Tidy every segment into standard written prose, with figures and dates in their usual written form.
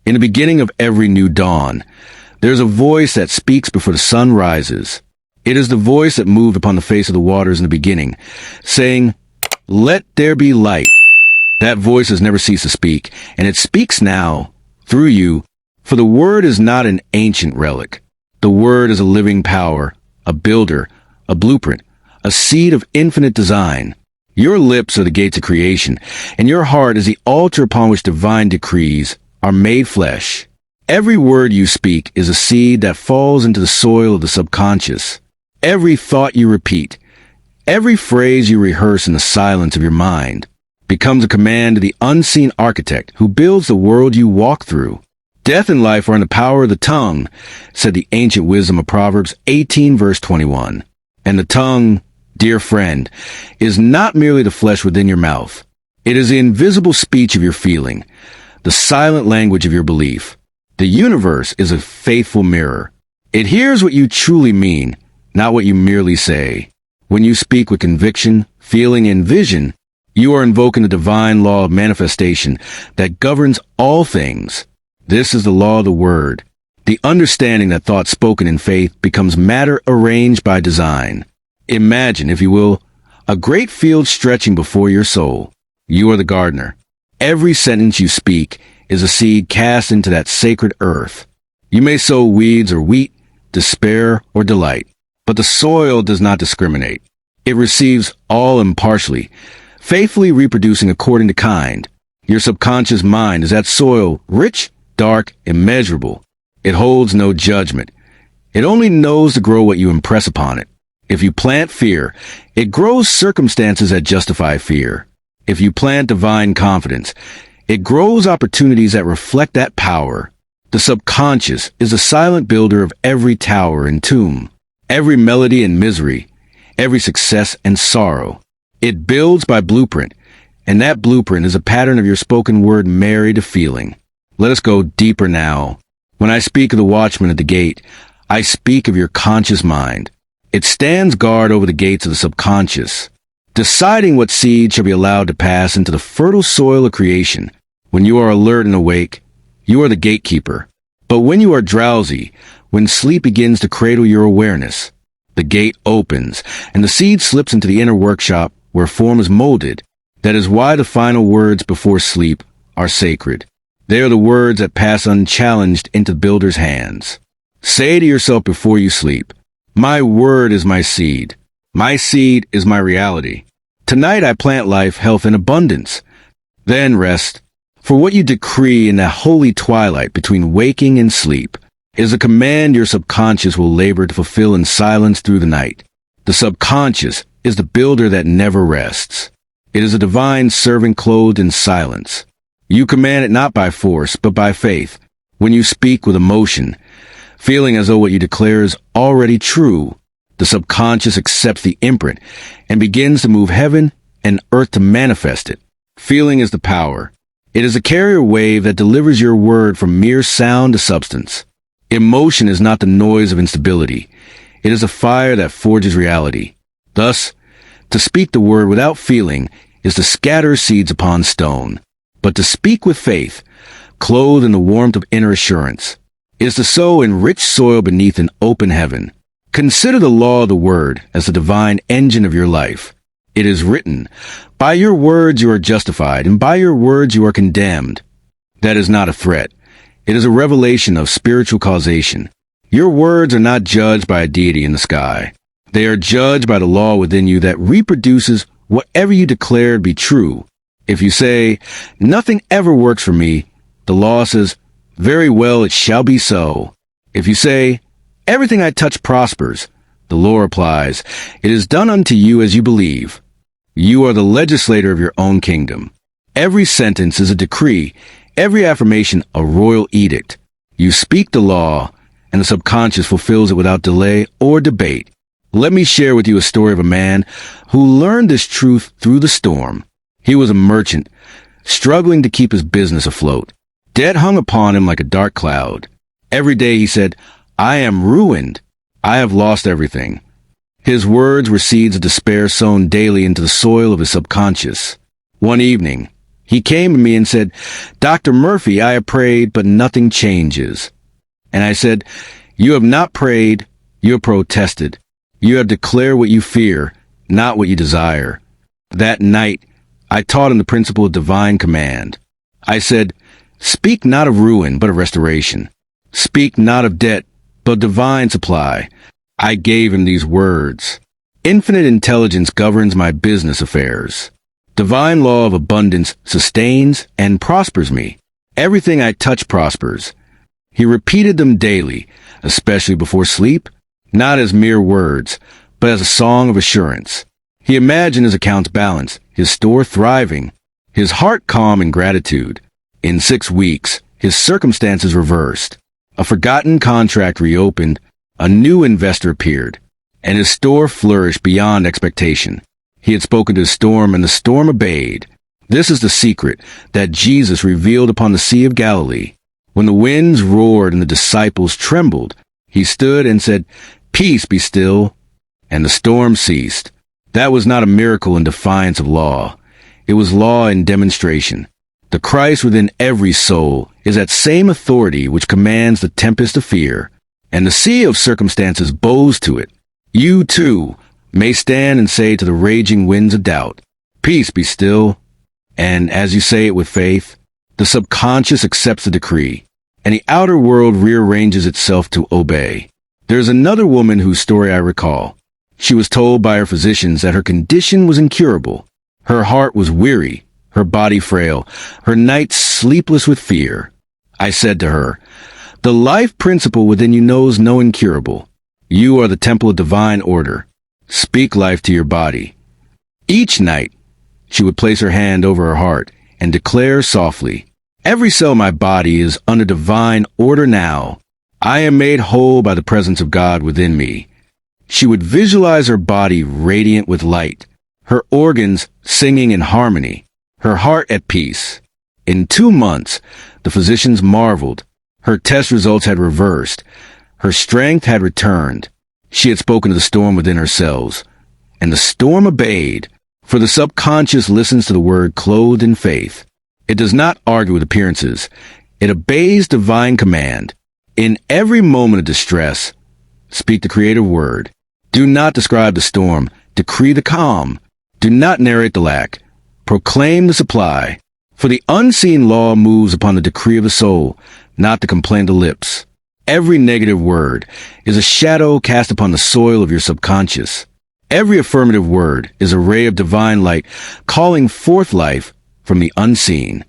In the beginning of every new dawn, there's a voice that speaks before the sun rises. It is the voice that moved upon the face of the waters in the beginning, saying, "Let there be light." That voice has never ceased to speak, and it speaks now, through you, for the Word is not an ancient relic. The Word is a living power, a builder, a blueprint, a seed of infinite design. Your lips are the gates of creation, and your heart is the altar upon which divine decrees are made flesh. Every word you speak is a seed that falls into the soil of the subconscious. Every thought you repeat, every phrase you rehearse in the silence of your mind, becomes a command to the unseen architect who builds the world you walk through. Death and life are in the power of the tongue, said the ancient wisdom of Proverbs 18 verse 21. And the tongue, dear friend, is not merely the flesh within your mouth. It is the invisible speech of your feeling, the silent language of your belief. The universe is a faithful mirror. It hears what you truly mean, not what you merely say. When you speak with conviction, feeling, and vision, you are invoking the divine law of manifestation that governs all things. This is the law of the word, the understanding that thought spoken in faith becomes matter arranged by design. Imagine, if you will, a great field stretching before your soul. You are the gardener. Every sentence you speak is a seed cast into that sacred earth. You may sow weeds or wheat, despair or delight, but the soil does not discriminate. It receives all impartially, faithfully reproducing according to kind. Your subconscious mind is that soil, rich, dark, immeasurable. It holds no judgment. It only knows to grow what you impress upon it. If you plant fear, it grows circumstances that justify fear. If you plant divine confidence, it grows opportunities that reflect that power. The subconscious is the silent builder of every tower and tomb, every melody and misery, every success and sorrow. It builds by blueprint, and that blueprint is a pattern of your spoken word married to feeling. Let us go deeper now. When I speak of the watchman at the gate, I speak of your conscious mind. It stands guard over the gates of the subconscious, deciding what seed shall be allowed to pass into the fertile soil of creation. When you are alert and awake, you are the gatekeeper. But when you are drowsy, when sleep begins to cradle your awareness, the gate opens, and the seed slips into the inner workshop where form is molded. That is why the final words before sleep are sacred. They are the words that pass unchallenged into the builder's hands. Say to yourself before you sleep, "My word is my seed. My seed is my reality. Tonight I plant life, health, and abundance." Then rest, for what you decree in that holy twilight between waking and sleep is a command your subconscious will labor to fulfill in silence through the night. The subconscious is the builder that never rests. It is a divine servant clothed in silence. You command it not by force, but by faith. When you speak with emotion, feeling as though what you declare is already true, the subconscious accepts the imprint and begins to move heaven and earth to manifest it. Feeling is the power. It is a carrier wave that delivers your word from mere sound to substance. Emotion is not the noise of instability. It is a fire that forges reality. Thus, to speak the word without feeling is to scatter seeds upon stone. But to speak with faith, clothed in the warmth of inner assurance, is to sow in rich soil beneath an open heaven. Consider the law of the word as the divine engine of your life. It is written, "By your words you are justified, and by your words you are condemned." That is not a threat. It is a revelation of spiritual causation. Your words are not judged by a deity in the sky. They are judged by the law within you that reproduces whatever you declare to be true. If you say, "Nothing ever works for me," the law says, "Very well, it shall be so." If you say, "Everything I touch prospers," the law replies, "It is done unto you as you believe." You are the legislator of your own kingdom. Every sentence is a decree, every affirmation a royal edict. You speak the law, and the subconscious fulfills it without delay or debate. Let me share with you a story of a man who learned this truth through the storm. He was a merchant, struggling to keep his business afloat. Debt hung upon him like a dark cloud. Every day he said, "I am ruined. I have lost everything." His words were seeds of despair sown daily into the soil of his subconscious. One evening, He came to me and said, "Dr. Murphy, I have prayed, but nothing changes." And I said, "You have not prayed, you have protested. You have declared what you fear, not what you desire." That night, I taught him the principle of divine command. I said, "Speak not of ruin, but of restoration. Speak not of debt, but of divine supply." I gave him these words: "Infinite intelligence governs my business affairs. Divine law of abundance sustains and prospers me. Everything I touch prospers." He repeated them daily, especially before sleep, not as mere words, but as a song of assurance. He imagined his accounts balanced, his store thriving, his heart calm in gratitude. In 6 weeks, his circumstances reversed. A forgotten contract reopened, a new investor appeared, and his store flourished beyond expectation. He had spoken to the storm, and the storm obeyed. This is the secret that Jesus revealed upon the Sea of Galilee. When the winds roared and the disciples trembled, he stood and said, "Peace, be still," and the storm ceased. That was not a miracle in defiance of law. It was law in demonstration. The Christ within every soul is that same authority which commands the tempest of fear, and the sea of circumstances bows to it. You, too, may stand and say to the raging winds of doubt, "Peace, be still." And as you say it with faith, the subconscious accepts the decree, and the outer world rearranges itself to obey. There's another woman whose story I recall. She was told by her physicians that her condition was incurable. Her heart was weary, her body frail, her nights sleepless with fear. I said to her, "The life principle within you knows no incurable. You are the temple of divine order. Speak life to your body." Each night, she would place her hand over her heart and declare softly, "Every cell of my body is under divine order now. I am made whole by the presence of God within me." She would visualize her body radiant with light, her organs singing in harmony, her heart at peace. In 2 months, the physicians marveled. Her test results had reversed. Her strength had returned. She had spoken to the storm within her cells, and the storm obeyed, for the subconscious listens to the word clothed in faith. It does not argue with appearances. It obeys divine command. In every moment of distress, speak the creative word. Do not describe the storm. Decree the calm. Do not narrate the lack. Proclaim the supply. For the unseen law moves upon the decree of the soul, not the complaint of the lips. Every negative word is a shadow cast upon the soil of your subconscious. Every affirmative word is a ray of divine light calling forth life from the unseen.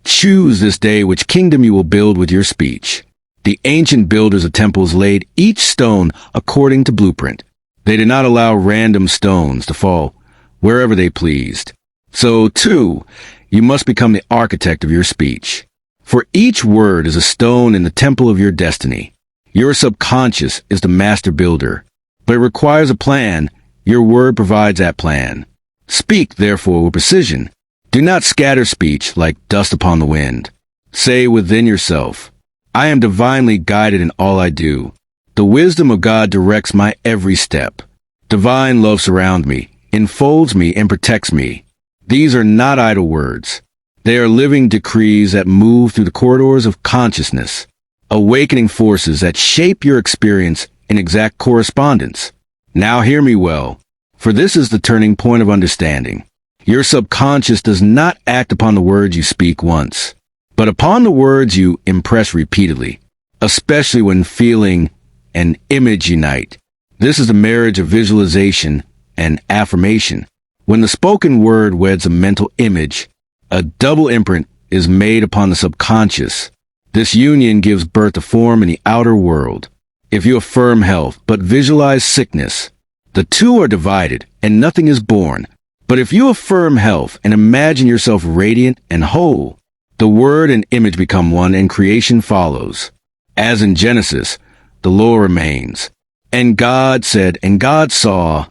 Choose this day which kingdom you will build with your speech. The ancient builders of temples laid each stone according to blueprint. They did not allow random stones to fall wherever they pleased. So, too, you must become the architect of your speech. For each word is a stone in the temple of your destiny. Your subconscious is the master builder, but it requires a plan. Your word provides that plan. Speak, therefore, with precision. Do not scatter speech like dust upon the wind. Say within yourself, "I am divinely guided in all I do. The wisdom of God directs my every step. Divine love surrounds me, enfolds me, and protects me." These are not idle words. They are living decrees that move through the corridors of consciousness, awakening forces that shape your experience in exact correspondence. Now hear me well, for this is the turning point of understanding. Your subconscious does not act upon the words you speak once, but upon the words you impress repeatedly, especially when feeling and image unite. This is the marriage of visualization and affirmation. When the spoken word weds a mental image, a double imprint is made upon the subconscious. This union gives birth to form in the outer world. If you affirm health but visualize sickness, the two are divided and nothing is born. But if you affirm health and imagine yourself radiant and whole, the word and image become one and creation follows. As in Genesis, the law remains. And God said, and God saw,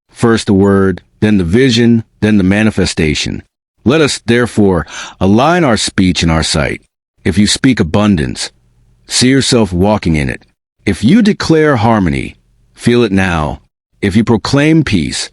first the word, then the vision, then the manifestation. Let us, therefore, align our speech and our sight. If you speak abundance, see yourself walking in it. If you declare harmony, feel it now. If you proclaim peace,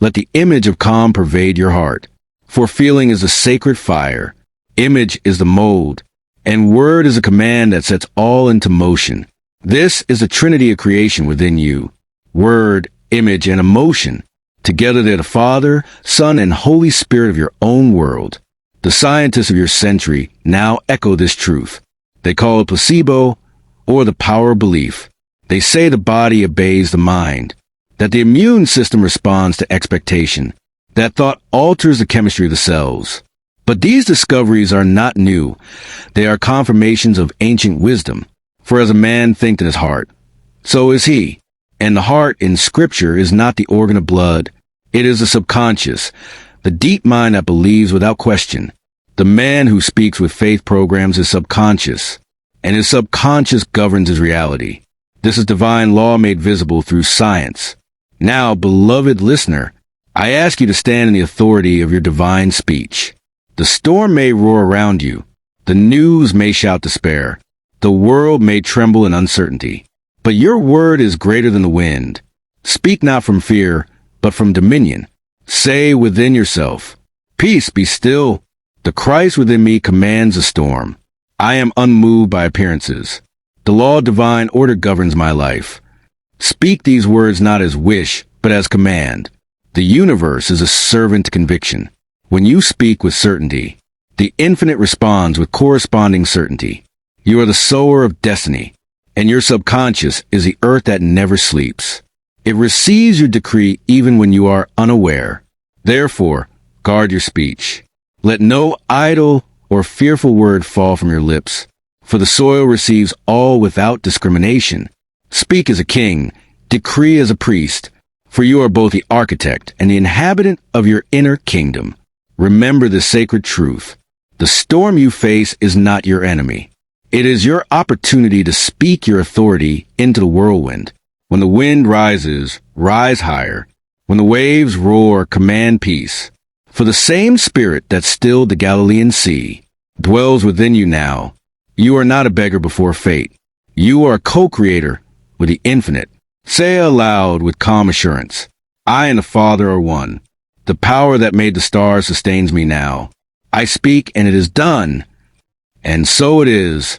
let the image of calm pervade your heart. For feeling is a sacred fire, image is the mold, and word is a command that sets all into motion. This is the trinity of creation within you. Word, image, and emotion. Together they're the Father, Son, and Holy Spirit of your own world. The scientists of your century now echo this truth. They call it placebo, or the power of belief. They say the body obeys the mind, that the immune system responds to expectation, that thought alters the chemistry of the cells. But these discoveries are not new. They are confirmations of ancient wisdom. For as a man thinketh in his heart, so is he. And the heart in Scripture is not the organ of blood. It is the subconscious, the deep mind that believes without question. The man who speaks with faith programs his subconscious, and his subconscious governs his reality. This is divine law made visible through science. Now, beloved listener, I ask you to stand in the authority of your divine speech. The storm may roar around you. The news may shout despair. The world may tremble in uncertainty. But your word is greater than the wind. Speak not from fear, but from dominion. Say within yourself, peace, be still. The Christ within me commands a storm. I am unmoved by appearances. The law of divine order governs my life. Speak these words not as wish, but as command. The universe is a servant to conviction. When you speak with certainty, the infinite responds with corresponding certainty. You are the sower of destiny, and your subconscious is the earth that never sleeps. It receives your decree even when you are unaware. Therefore, guard your speech. Let no idle or fearful word fall from your lips, for the soil receives all without discrimination. Speak as a king, decree as a priest, for you are both the architect and the inhabitant of your inner kingdom. Remember this sacred truth. The storm you face is not your enemy. It is your opportunity to speak your authority into the whirlwind. When the wind rises, rise higher. When the waves roar, command peace. For the same spirit that stilled the Galilean sea dwells within you now. You are not a beggar before fate. You are a co-creator with the infinite. Say aloud with calm assurance, I and the Father are one. The power that made the stars sustains me now. I speak and it is done. And so it is.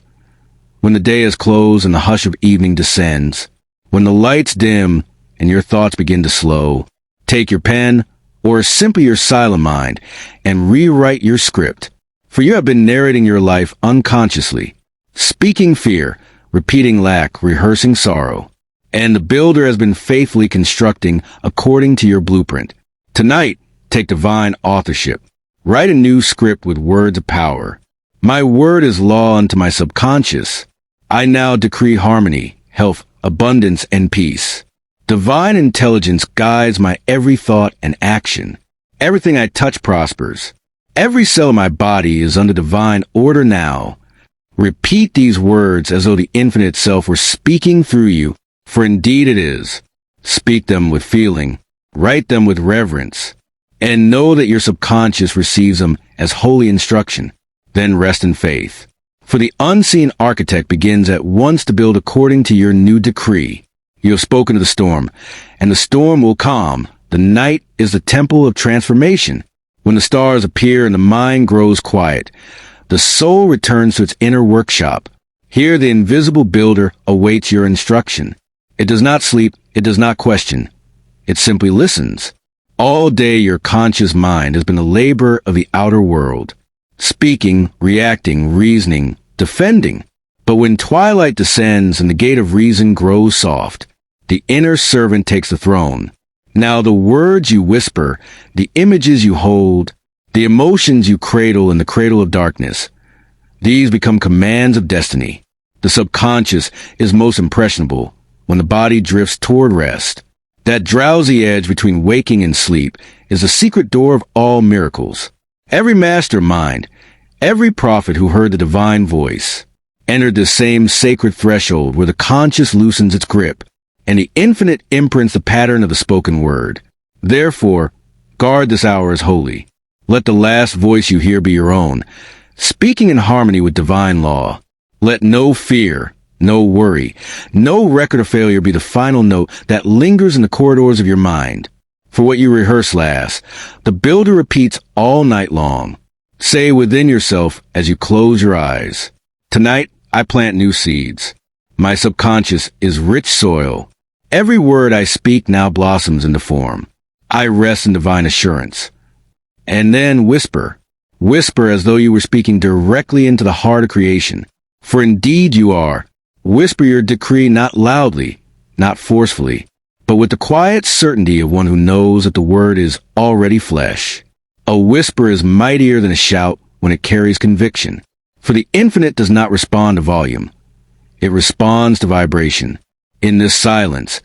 When the day is closed and the hush of evening descends, when the lights dim and your thoughts begin to slow, take your pen or simply your silent mind and rewrite your script. For you have been narrating your life unconsciously, speaking fear, repeating lack, rehearsing sorrow. And the builder has been faithfully constructing according to your blueprint. Tonight, take divine authorship. Write a new script with words of power. My word is law unto my subconscious. I now decree harmony, health, abundance, and peace. Divine intelligence guides my every thought and action. Everything I touch prospers. Every cell of my body is under divine order now. Repeat these words as though the infinite self were speaking through you, for indeed it is. Speak them with feeling. Write them with reverence. And know that your subconscious receives them as holy instruction. Then rest in faith. For the unseen architect begins at once to build according to your new decree. You have spoken to the storm, and the storm will calm. The night is the temple of transformation. When the stars appear and the mind grows quiet, the soul returns to its inner workshop. Here the invisible builder awaits your instruction. It does not sleep, it does not question. It simply listens. All day your conscious mind has been the labor of the outer world, speaking, reacting, reasoning, defending. But when twilight descends and the gate of reason grows soft, the inner servant takes the throne. Now the words you whisper, the images you hold, the emotions you cradle in the cradle of darkness, these become commands of destiny. The subconscious is most impressionable when the body drifts toward rest. That drowsy edge between waking and sleep is the secret door of all miracles. Every mastermind, every prophet who heard the divine voice, entered the same sacred threshold where the conscious loosens its grip, and the infinite imprints the pattern of the spoken word. Therefore, guard this hour as holy. Let the last voice you hear be your own, speaking in harmony with divine law. Let no fear, no worry, no record of failure be the final note that lingers in the corridors of your mind. For what you rehearse last, the builder repeats all night long. Say within yourself as you close your eyes, "Tonight, I plant new seeds. My subconscious is rich soil. Every word I speak now blossoms into form. I rest in divine assurance." And then whisper. Whisper as though you were speaking directly into the heart of creation. For indeed you are. Whisper your decree not loudly, not forcefully, but with the quiet certainty of one who knows that the word is already flesh. A whisper is mightier than a shout when it carries conviction. For the infinite does not respond to volume. It responds to vibration. In this silence,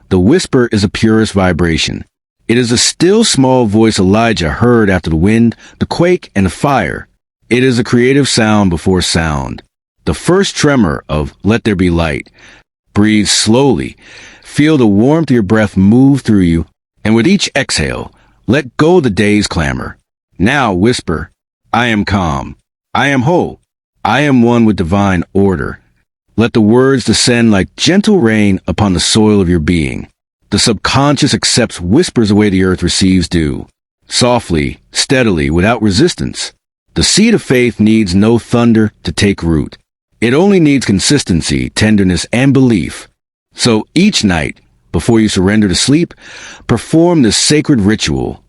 the whisper is the purest vibration. It is the still small voice Elijah heard after the wind, the quake, and the fire. It is a creative sound before sound. The first tremor of "Let there be light." Breathe slowly. Feel the warmth of your breath move through you, and with each exhale, let go of the day's clamor. Now whisper, "I am calm. I am whole. I am one with divine order." Let the words descend like gentle rain upon the soil of your being. The subconscious accepts whispers the way the earth receives dew. Softly, steadily, without resistance. The seed of faith needs no thunder to take root. It only needs consistency, tenderness, and belief. So each night, before you surrender to sleep, perform this sacred ritual,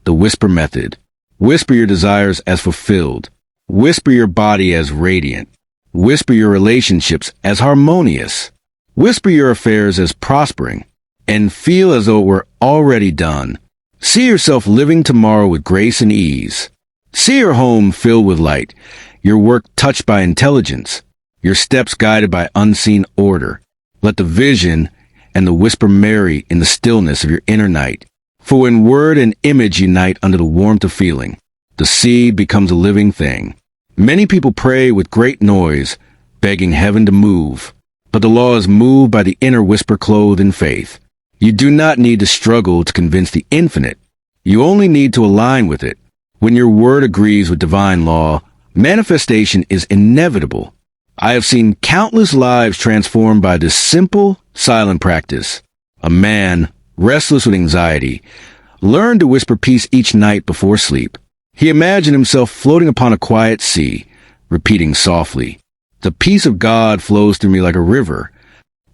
the whisper method. Whisper your desires as fulfilled. Whisper your body as radiant. Whisper your relationships as harmonious. Whisper your affairs as prospering. And feel as though it were already done. See yourself living tomorrow with grace and ease. See your home filled with light, your work touched by intelligence, your steps guided by unseen order. Let the vision and the whisper marry in the stillness of your inner night. For when word and image unite under the warmth of feeling, the seed becomes a living thing. Many people pray with great noise, begging heaven to move. But the law is moved by the inner whisper clothed in faith. You do not need to struggle to convince the infinite. You only need to align with it. When your word agrees with divine law, manifestation is inevitable. I have seen countless lives transformed by this simple, silent practice. A man, restless with anxiety, learned to whisper peace each night before sleep. He imagined himself floating upon a quiet sea, repeating softly, "The peace of God flows through me like a river."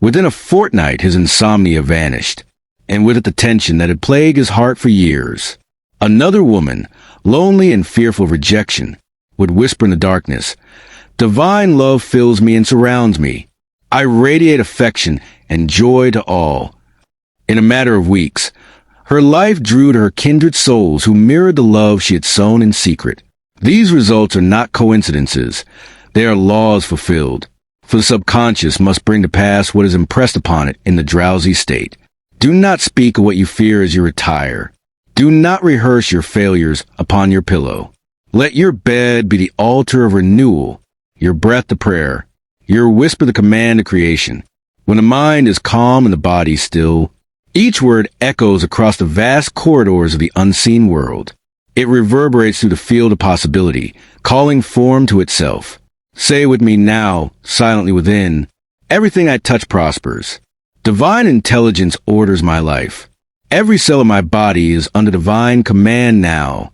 Within a fortnight, his insomnia vanished, and with it the tension that had plagued his heart for years. Another woman, lonely and fearful of rejection, would whisper in the darkness, "Divine love fills me and surrounds me. I radiate affection and joy to all." In a matter of weeks, her life drew to her kindred souls who mirrored the love she had sown in secret. These results are not coincidences. They are laws fulfilled. For the subconscious must bring to pass what is impressed upon it in the drowsy state. Do not speak of what you fear as you retire. Do not rehearse your failures upon your pillow. Let your bed be the altar of renewal, your breath the prayer, your whisper the command to creation. When the mind is calm and the body still, each word echoes across the vast corridors of the unseen world. It reverberates through the field of possibility, calling form to itself. Say with me now, silently within, "Everything I touch prospers. Divine intelligence orders my life. Every cell of my body is under divine command now."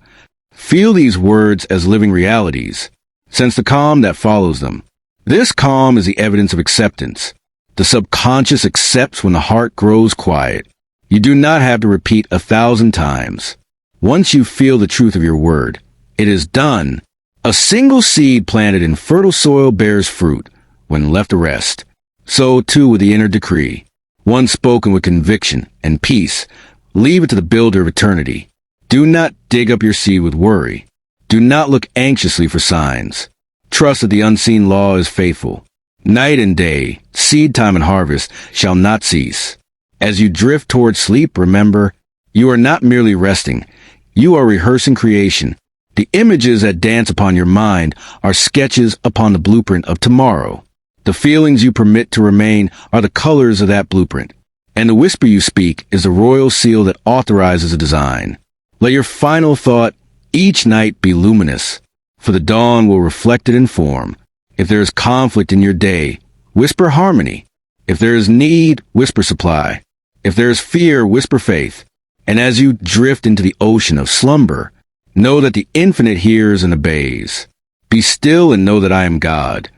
Feel these words as living realities. Sense the calm that follows them. This calm is the evidence of acceptance. The subconscious accepts when the heart grows quiet. You do not have to repeat 1,000 times. Once you feel the truth of your word, it is done. A single seed planted in fertile soil bears fruit when left to rest. So too with the inner decree. One spoken with conviction and peace. Leave it to the builder of eternity. Do not dig up your seed with worry. Do not look anxiously for signs. Trust that the unseen law is faithful. Night and day, seed time and harvest shall not cease. As you drift toward sleep, remember, you are not merely resting. You are rehearsing creation. The images that dance upon your mind are sketches upon the blueprint of tomorrow. The feelings you permit to remain are the colors of that blueprint. And the whisper you speak is the royal seal that authorizes a design. Let your final thought each night be luminous, for the dawn will reflect it in form. If there is conflict in your day, whisper harmony. If there is need, whisper supply. If there is fear, whisper faith. And as you drift into the ocean of slumber, know that the infinite hears and obeys. Be still and know that I am God.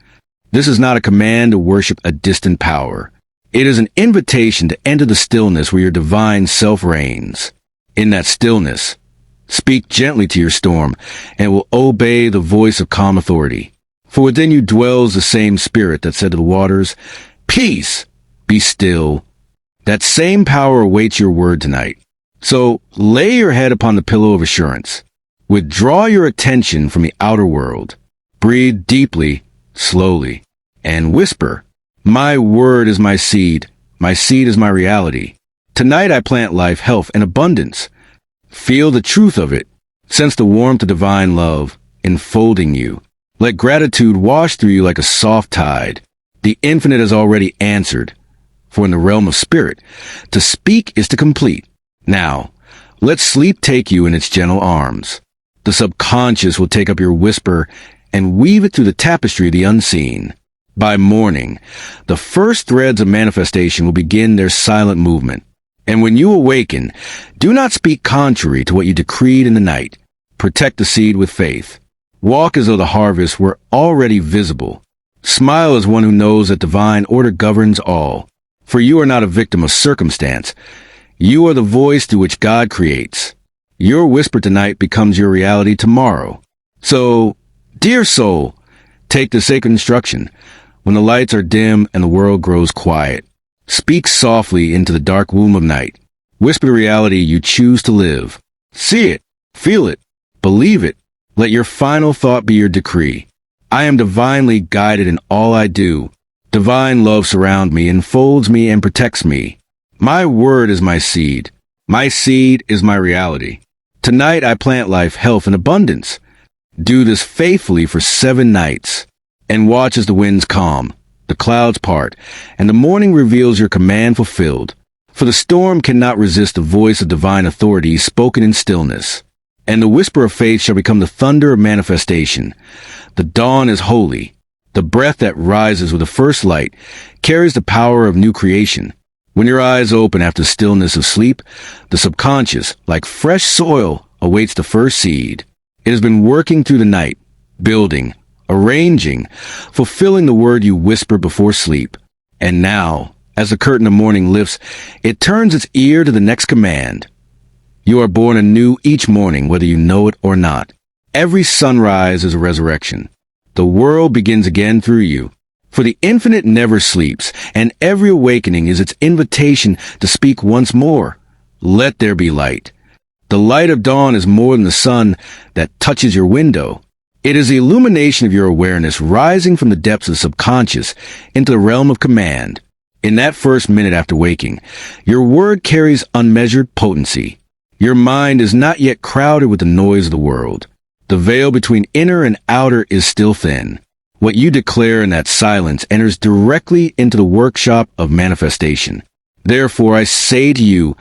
This is not a command to worship a distant power. It is an invitation to enter the stillness where your divine self reigns. In that stillness, speak gently to your storm, and it will obey the voice of calm authority. For within you dwells the same spirit that said to the waters, "Peace, be still." That same power awaits your word tonight. So lay your head upon the pillow of assurance. Withdraw your attention from the outer world. Breathe deeply, slowly, and whisper, "My word is my seed is my reality. Tonight I plant life, health, and abundance." Feel the truth of it. Sense the warmth of divine love enfolding you. Let gratitude wash through you like a soft tide. The infinite has already answered. For in the realm of spirit, to speak is to complete. Now, let sleep take you in its gentle arms. The subconscious will take up your whisper and weave it through the tapestry of the unseen. By morning, the first threads of manifestation will begin their silent movement. And when you awaken, do not speak contrary to what you decreed in the night. Protect the seed with faith. Walk as though the harvest were already visible. Smile as one who knows that divine order governs all. For you are not a victim of circumstance. You are the voice through which God creates. Your whisper tonight becomes your reality tomorrow. So, dear soul, take the sacred instruction. When the lights are dim and the world grows quiet, speak softly into the dark womb of night. Whisper the reality you choose to live. See it, feel it, believe it. Let your final thought be your decree. I am divinely guided in all I do. Divine love surrounds me, enfolds me, and protects me. My word is my seed. My seed is my reality. Tonight I plant life, health, and abundance. Do this faithfully for 7 nights. And watch as the winds calm, the clouds part, and the morning reveals your command fulfilled. For the storm cannot resist the voice of divine authority spoken in stillness. And the whisper of faith shall become the thunder of manifestation. The dawn is holy. The breath that rises with the first light carries the power of new creation. When your eyes open after the stillness of sleep, the subconscious, like fresh soil, awaits the first seed. It has been working through the night, building, arranging, fulfilling the word you whisper before sleep. And now, as the curtain of morning lifts, it turns its ear to the next command. You are born anew each morning, whether you know it or not. Every sunrise is a resurrection. The world begins again through you. For the infinite never sleeps, and every awakening is its invitation to speak once more. Let there be light. The light of dawn is more than the sun that touches your window. It is the illumination of your awareness rising from the depths of the subconscious into the realm of command. In that first minute after waking, your word carries unmeasured potency. Your mind is not yet crowded with the noise of the world. The veil between inner and outer is still thin. What you declare in that silence enters directly into the workshop of manifestation. Therefore, I say to you,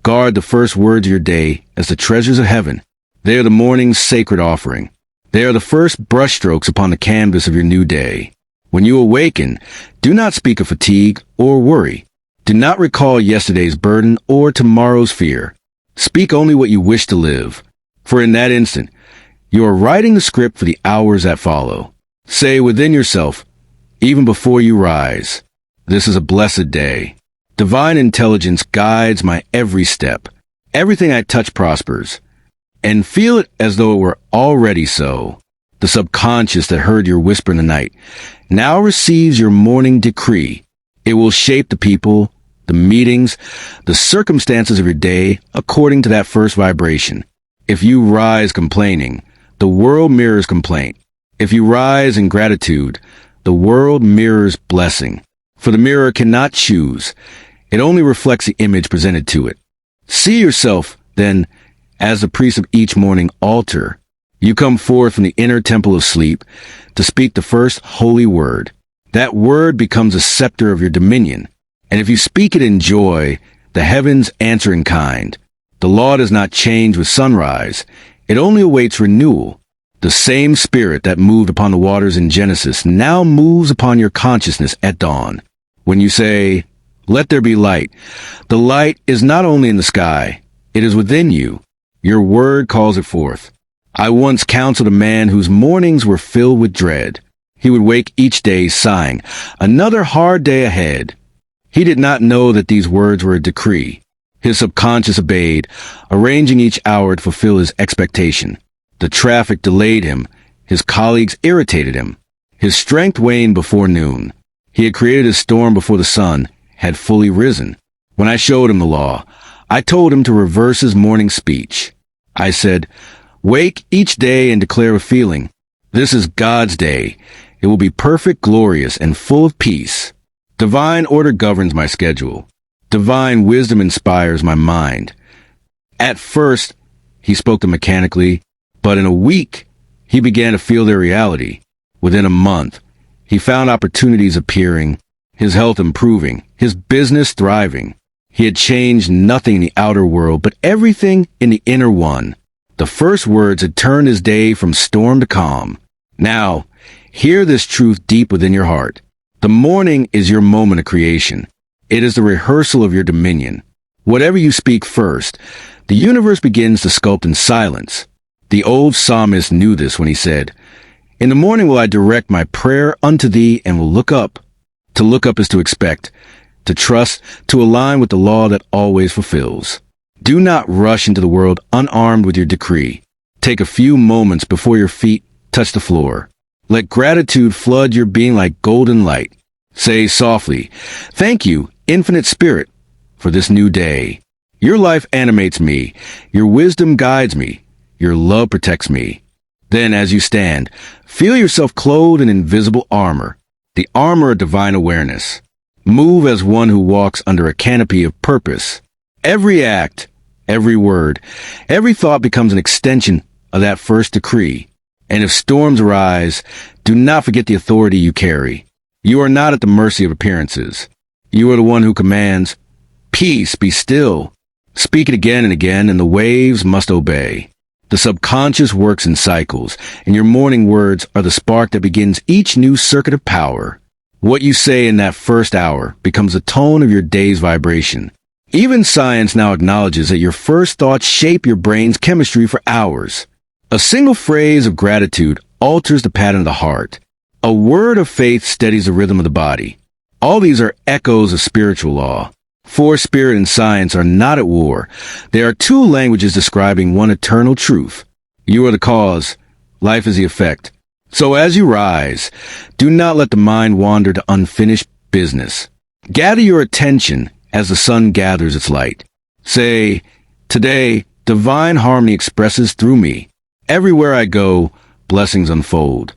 guard the first words of your day as the treasures of heaven. They are the morning's sacred offering. They are the first brushstrokes upon the canvas of your new day. When you awaken, do not speak of fatigue or worry. Do not recall yesterday's burden or tomorrow's fear. Speak only what you wish to live. For in that instant, you are writing the script for the hours that follow. Say within yourself, even before you rise, this is a blessed day. Divine intelligence guides my every step. Everything I touch prospers. And feel it as though it were already so. The subconscious that heard your whisper in the night now receives your morning decree. It will shape the people, the meetings, the circumstances of your day according to that first vibration. If you rise complaining, the world mirrors complaint. If you rise in gratitude, the world mirrors blessing. For the mirror cannot choose. It only reflects the image presented to it. See yourself, then, as the priest of each morning altar. You come forth from the inner temple of sleep to speak the first holy word. That word becomes a scepter of your dominion. And if you speak it in joy, the heavens answer in kind. The law does not change with sunrise. It only awaits renewal. The same spirit that moved upon the waters in Genesis now moves upon your consciousness at dawn. When you say, "Let there be light," the light is not only in the sky, It is within you. Your word calls it forth. I once counseled a man whose mornings were filled with dread. He would wake each day sighing, another hard day ahead. He did not know that these words were a decree. His subconscious obeyed, arranging each hour to fulfill his expectation. The traffic delayed him. His colleagues irritated him. His strength waned before noon. He had created a storm before the sun had fully risen. When I showed him the law, I told him to reverse his morning speech. I said, "Wake each day and declare with feeling, this is God's day. It will be perfect, glorious, and full of peace. Divine order governs my schedule. Divine wisdom inspires my mind." At first, he spoke them mechanically, but in a week, he began to feel their reality. Within a month, he found opportunities appearing, his health improving, his business thriving. He had changed nothing in the outer world, but everything in the inner one. The first words had turned his day from storm to calm. Now, hear this truth deep within your heart. The morning is your moment of creation. It is the rehearsal of your dominion. Whatever you speak first, the universe begins to sculpt in silence. The old psalmist knew this when he said, "In the morning will I direct my prayer unto thee and will look up." To look up is to expect, to trust, to align with the law that always fulfills. Do not rush into the world unarmed with your decree. Take a few moments before your feet touch the floor. Let gratitude flood your being like golden light. Say softly, "Thank you, Infinite Spirit, for this new day. Your life animates me. Your wisdom guides me. Your love protects me." Then, as you stand, feel yourself clothed in invisible armor, the armor of divine awareness. Move as one who walks under a canopy of purpose. Every act, every word, every thought becomes an extension of that first decree. And if storms arise, do not forget the authority you carry. You are not at the mercy of appearances. You are the one who commands, "Peace, be still." Speak it again and again, and the waves must obey. The subconscious works in cycles, and your morning words are the spark that begins each new circuit of power. What you say in that first hour becomes the tone of your day's vibration. Even science now acknowledges that your first thoughts shape your brain's chemistry for hours. A single phrase of gratitude alters the pattern of the heart. A word of faith steadies the rhythm of the body. All these are echoes of spiritual law. For spirit and science are not at war. There are two languages describing one eternal truth. You are the cause. Life is the effect. So as you rise, do not let the mind wander to unfinished business. Gather your attention as the sun gathers its light. Say, "Today, divine harmony expresses through me. Everywhere I go, blessings unfold."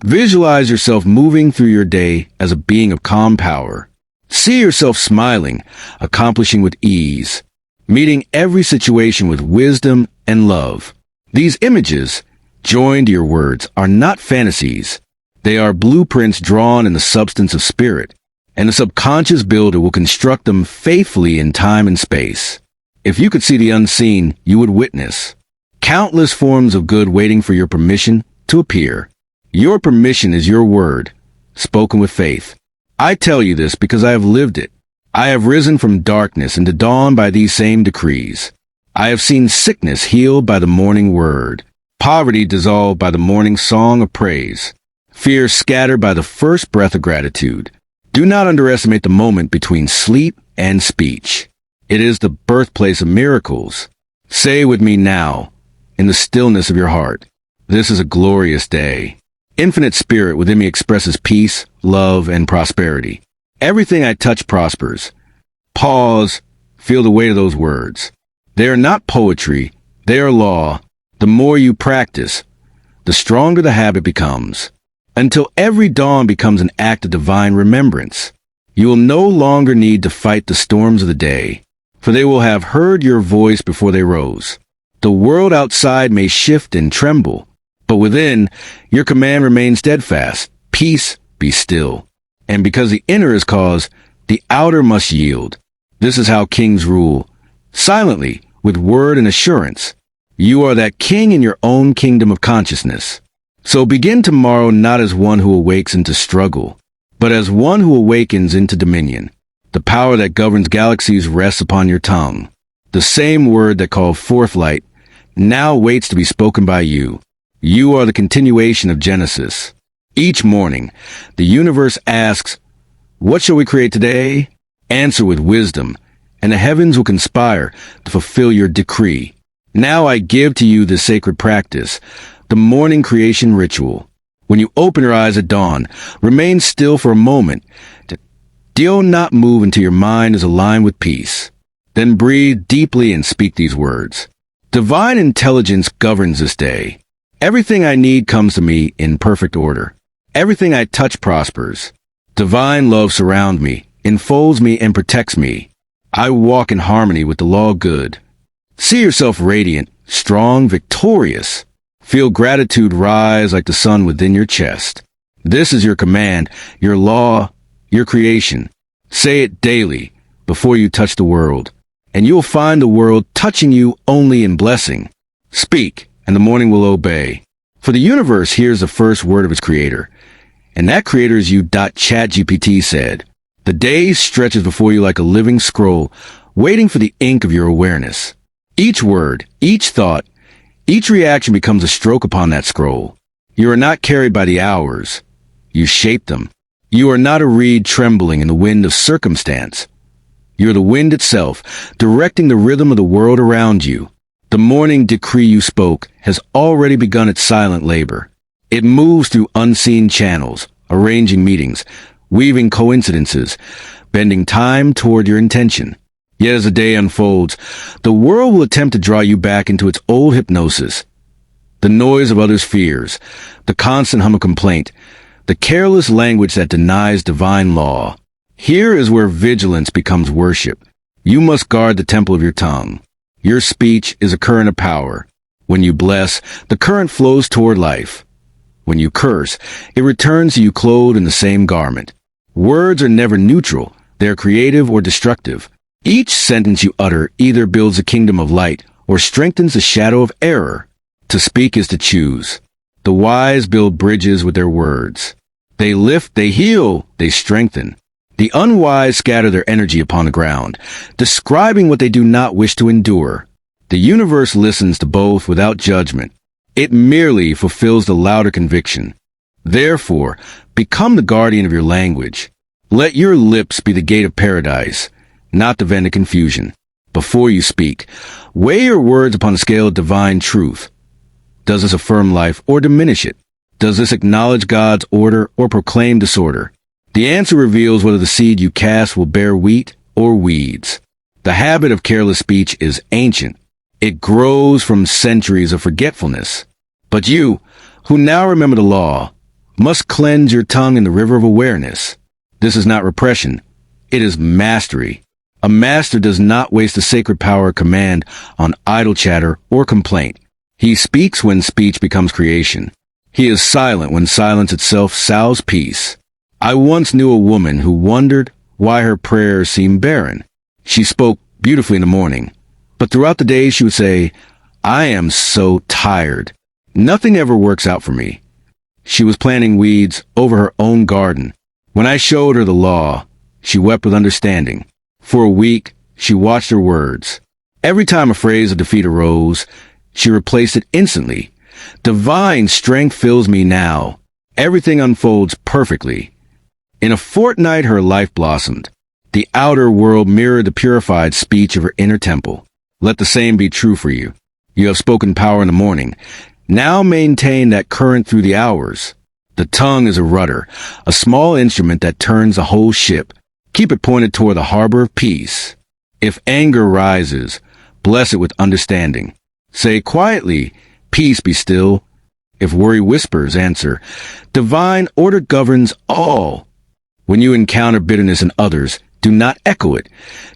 Visualize yourself moving through your day as a being of calm power. See yourself smiling, accomplishing with ease, meeting every situation with wisdom and love. These images, joined to your words, are not fantasies. They are blueprints drawn in the substance of spirit, and the subconscious builder will construct them faithfully in time and space. If you could see the unseen, you would witness countless forms of good waiting for your permission to appear. Your permission is your word, spoken with faith. I tell you this because I have lived it. I have risen from darkness into dawn by these same decrees. I have seen sickness healed by the morning word, poverty dissolved by the morning song of praise, fear scattered by the first breath of gratitude. Do not underestimate the moment between sleep and speech. It is the birthplace of miracles. Say with me now, in the stillness of your heart, this is a glorious day. Infinite Spirit within me expresses peace, love, and prosperity. Everything I touch prospers. Pause. Feel the weight of those words. They are not poetry. They are law. The more you practice, the stronger the habit becomes. Until every dawn becomes an act of divine remembrance. You will no longer need to fight the storms of the day, for they will have heard your voice before they rose. The world outside may shift and tremble, but within, your command remains steadfast. Peace, be still. And because the inner is cause, the outer must yield. This is how kings rule. Silently, with word and assurance. You are that king in your own kingdom of consciousness. So begin tomorrow not as one who awakes into struggle, but as one who awakens into dominion. The power that governs galaxies rests upon your tongue. The same word that called forth light now waits to be spoken by you. You are the continuation of Genesis. Each morning, the universe asks, "What shall we create today?" Answer with wisdom, and the heavens will conspire to fulfill your decree. Now I give to you this sacred practice, the morning creation ritual. When you open your eyes at dawn, remain still for a moment. Do not move until your mind is aligned with peace. Then breathe deeply and speak these words. Divine intelligence governs this day. Everything I need comes to me in perfect order. Everything I touch prospers. Divine love surrounds me, enfolds me, and protects me. I walk in harmony with the law of good. See yourself radiant, strong, victorious. Feel gratitude rise like the sun within your chest. This is your command, your law, your creation. Say it daily before you touch the world, and you'll find the world touching you only in blessing. Speak, and the morning will obey. For the universe hears the first word of its creator, and that creator is you. ChatGPT said. The day stretches before you like a living scroll, waiting for the ink of your awareness. Each word, each thought, each reaction becomes a stroke upon that scroll. You are not carried by the hours. You shape them. You are not a reed trembling in the wind of circumstance. You are the wind itself, directing the rhythm of the world around you. The morning decree you spoke has already begun its silent labor. It moves through unseen channels, arranging meetings, weaving coincidences, bending time toward your intention. Yet as the day unfolds, the world will attempt to draw you back into its old hypnosis. The noise of others' fears, the constant hum of complaint, the careless language that denies divine law. Here is where vigilance becomes worship. You must guard the temple of your tongue. Your speech is a current of power. When you bless, the current flows toward life. When you curse, it returns to you clothed in the same garment. Words are never neutral. They are creative or destructive. Each sentence you utter either builds a kingdom of light or strengthens the shadow of error. To speak is to choose. The wise build bridges with their words. They lift, they heal, they strengthen. The unwise scatter their energy upon the ground, describing what they do not wish to endure. The universe listens to both without judgment. It merely fulfills the louder conviction. Therefore, become the guardian of your language. Let your lips be the gate of paradise, not the vent of confusion. Before you speak, weigh your words upon the scale of divine truth. Does this affirm life or diminish it? Does this acknowledge God's order or proclaim disorder? The answer reveals whether the seed you cast will bear wheat or weeds. The habit of careless speech is ancient. It grows from centuries of forgetfulness. But you, who now remember the law, must cleanse your tongue in the river of awareness. This is not repression. It is mastery. A master does not waste the sacred power of command on idle chatter or complaint. He speaks when speech becomes creation. He is silent when silence itself sows peace. I once knew a woman who wondered why her prayers seemed barren. She spoke beautifully in the morning, but throughout the day she would say, "I am so tired. Nothing ever works out for me." She was planting weeds over her own garden. When I showed her the law, she wept with understanding. For a week, she watched her words. Every time a phrase of defeat arose, she replaced it instantly. Divine strength fills me now. Everything unfolds perfectly. In a fortnight, her life blossomed. The outer world mirrored the purified speech of her inner temple. Let the same be true for you. You have spoken power in the morning. Now maintain that current through the hours. The tongue is a rudder, a small instrument that turns the whole ship. Keep it pointed toward the harbor of peace. If anger rises, bless it with understanding. Say quietly, "Peace, be still." If worry whispers, answer, "Divine order governs all." When you encounter bitterness in others, do not echo it.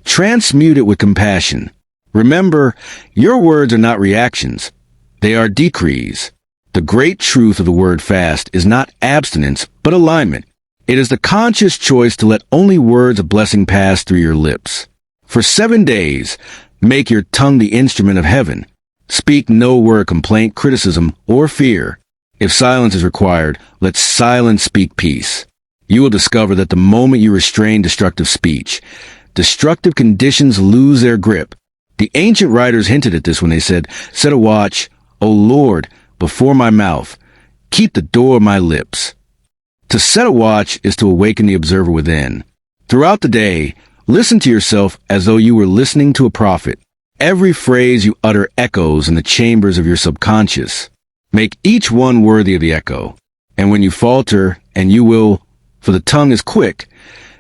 Transmute it with compassion. Remember, your words are not reactions. They are decrees. The great truth of the word fast is not abstinence, but alignment. It is the conscious choice to let only words of blessing pass through your lips. For 7 days, make your tongue the instrument of heaven. Speak no word of complaint, criticism, or fear. If silence is required, let silence speak peace. You will discover that the moment you restrain destructive speech, destructive conditions lose their grip. The ancient writers hinted at this when they said, "Set a watch, O Lord, before my mouth. Keep the door of my lips." To set a watch is to awaken the observer within. Throughout the day, listen to yourself as though you were listening to a prophet. Every phrase you utter echoes in the chambers of your subconscious. Make each one worthy of the echo. And when you falter, and you will, for the tongue is quick,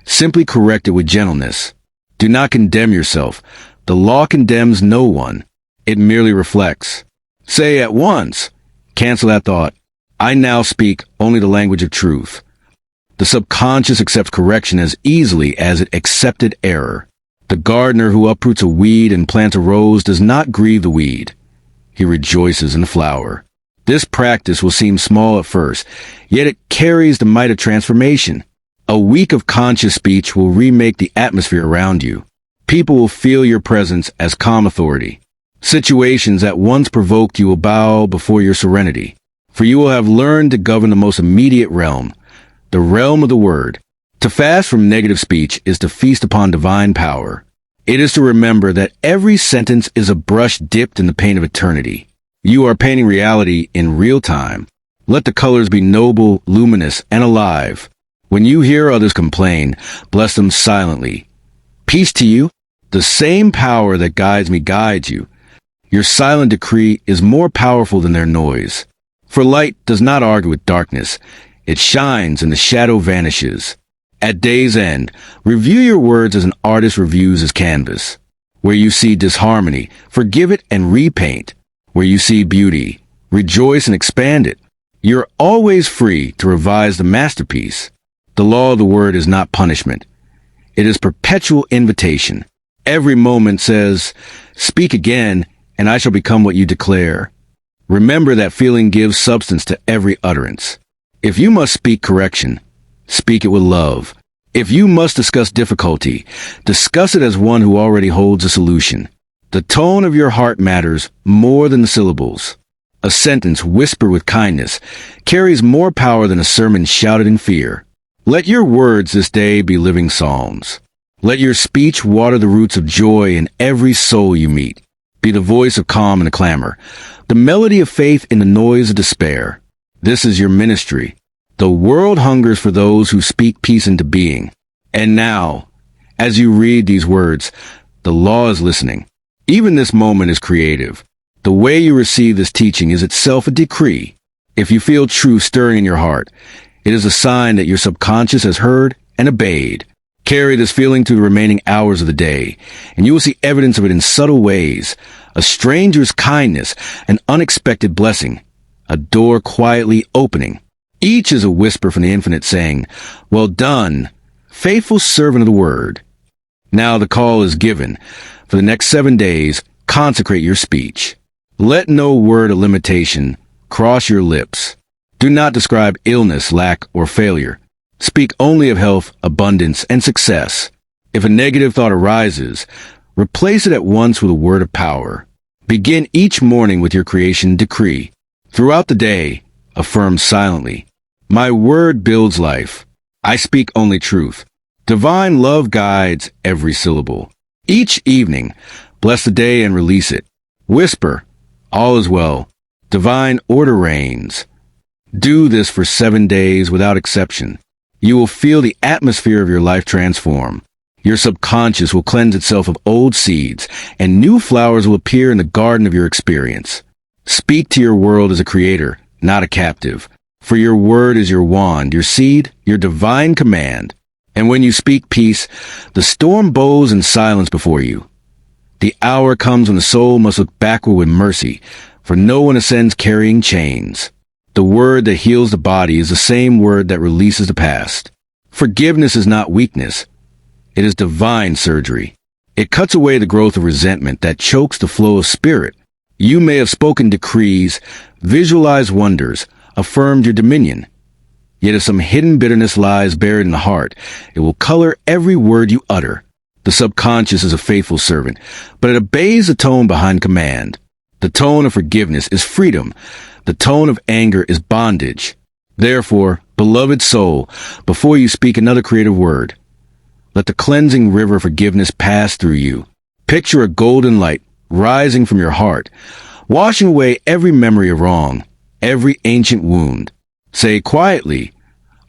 simply correct it with gentleness. Do not condemn yourself. The law condemns no one. It merely reflects. Say at once, cancel that thought, "I now speak only the language of truth." The subconscious accepts correction as easily as it accepted error. The gardener who uproots a weed and plants a rose does not grieve the weed. He rejoices in the flower. This practice will seem small at first, yet it carries the might of transformation. A week of conscious speech will remake the atmosphere around you. People will feel your presence as calm authority. Situations that once provoked you will bow before your serenity. For you will have learned to govern the most immediate realm, the realm of the word. To fast from negative speech is to feast upon divine power. It is to remember that every sentence is a brush dipped in the paint of eternity. You are painting reality in real time. Let the colors be noble, luminous, and alive. When you hear others complain, bless them silently. Peace to you. The same power that guides me guides you. Your silent decree is more powerful than their noise. For light does not argue with darkness. It shines and the shadow vanishes. At day's end, review your words as an artist reviews his canvas. Where you see disharmony, forgive it and repaint. Where you see beauty, rejoice and expand it. You're always free to revise the masterpiece. The law of the word is not punishment. It is perpetual invitation. Every moment says, "Speak again, and I shall become what you declare." Remember that feeling gives substance to every utterance. If you must speak correction, speak it with love. If you must discuss difficulty, discuss it as one who already holds a solution. The tone of your heart matters more than the syllables. A sentence whispered with kindness carries more power than a sermon shouted in fear. Let your words this day be living psalms. Let your speech water the roots of joy in every soul you meet. Be the voice of calm in the clamor, the melody of faith in the noise of despair. This is your ministry. The world hungers for those who speak peace into being. And now, as you read these words, the law is listening. Even this moment is creative. The way you receive this teaching is itself a decree. If you feel truth stirring in your heart, it is a sign that your subconscious has heard and obeyed. Carry this feeling through the remaining hours of the day, and you will see evidence of it in subtle ways. A stranger's kindness, an unexpected blessing, a door quietly opening. Each is a whisper from the infinite saying, "Well done, faithful servant of the word." Now the call is given. For the next 7 days, consecrate your speech. Let no word of limitation cross your lips. Do not describe illness, lack, or failure. Speak only of health, abundance, and success. If a negative thought arises, replace it at once with a word of power. Begin each morning with your creation decree. Throughout the day, affirm silently, "My word builds life. I speak only truth." Divine love guides every syllable. Each evening, bless the day and release it. Whisper, "All is well. Divine order reigns." Do this for 7 days without exception. You will feel the atmosphere of your life transform. Your subconscious will cleanse itself of old seeds, and new flowers will appear in the garden of your experience. Speak to your world as a creator, not a captive. For your word is your wand, your seed, your divine command. And when you speak peace, the storm bows in silence before you. The hour comes when the soul must look backward with mercy, for no one ascends carrying chains. The word that heals the body is the same word that releases the past. Forgiveness is not weakness. It is divine surgery. It cuts away the growth of resentment that chokes the flow of spirit. You may have spoken decrees, visualized wonders, affirmed your dominion. Yet if some hidden bitterness lies buried in the heart, it will color every word you utter. The subconscious is a faithful servant, but it obeys the tone behind command. The tone of forgiveness is freedom. The tone of anger is bondage. Therefore, beloved soul, before you speak another creative word, let the cleansing river of forgiveness pass through you. Picture a golden light rising from your heart, washing away every memory of wrong, every ancient wound. Say quietly,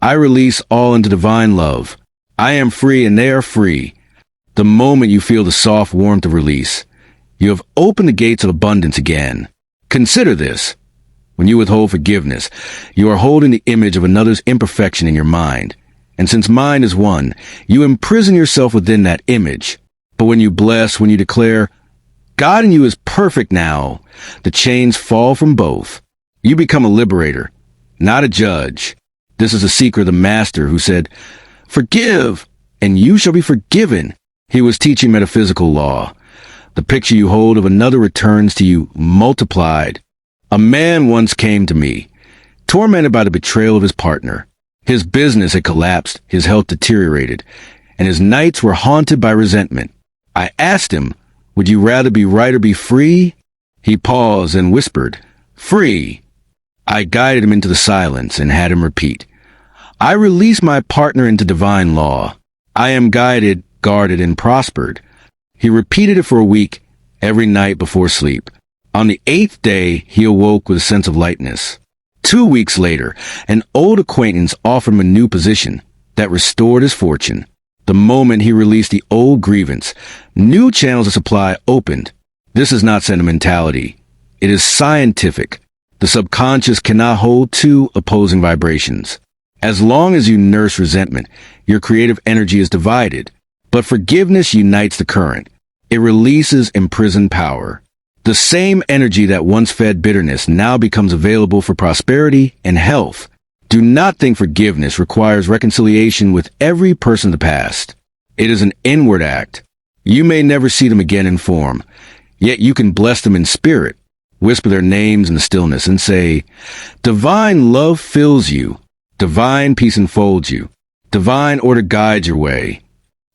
I release all into divine love. I am free and they are free. The moment you feel the soft warmth of release, you have opened the gates of abundance again. Consider this. When you withhold forgiveness, you are holding the image of another's imperfection in your mind. And since mind is one, you imprison yourself within that image. But when you bless, when you declare, God in you is perfect now, the chains fall from both. You become a liberator, not a judge. This is the secret of the master who said, forgive, and you shall be forgiven. He was teaching metaphysical law. The picture you hold of another returns to you multiplied. A man once came to me, tormented by the betrayal of his partner. His business had collapsed, his health deteriorated, and his nights were haunted by resentment. I asked him, would you rather be right or be free? He paused and whispered, free. I guided him into the silence and had him repeat, I release my partner into divine law. I am guided, guarded, and prospered. He repeated it for a week, every night before sleep. On the 8th day, he awoke with a sense of lightness. 2 weeks later, an old acquaintance offered him a new position that restored his fortune. The moment he released the old grievance, new channels of supply opened. This is not sentimentality. It is scientific. The subconscious cannot hold two opposing vibrations. As long as you nurse resentment, your creative energy is divided. But forgiveness unites the current. It releases imprisoned power. The same energy that once fed bitterness now becomes available for prosperity and health. Do not think forgiveness requires reconciliation with every person of the past. It is an inward act. You may never see them again in form, yet you can bless them in spirit. Whisper their names in the stillness and say, divine love fills you. Divine peace enfolds you. Divine order guides your way.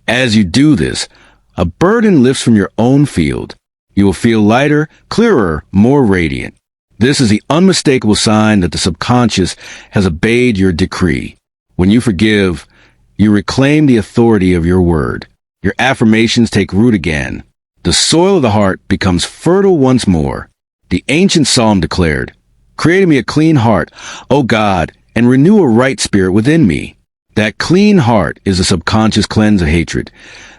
As you do this, a burden lifts from your own field. You will feel lighter, clearer, more radiant. This is the unmistakable sign that the subconscious has obeyed your decree. When you forgive, you reclaim the authority of your word. Your affirmations take root again. The soil of the heart becomes fertile once more. The ancient psalm declared, create in me a clean heart, O God, and renew a right spirit within me. That clean heart is a subconscious cleanse of hatred.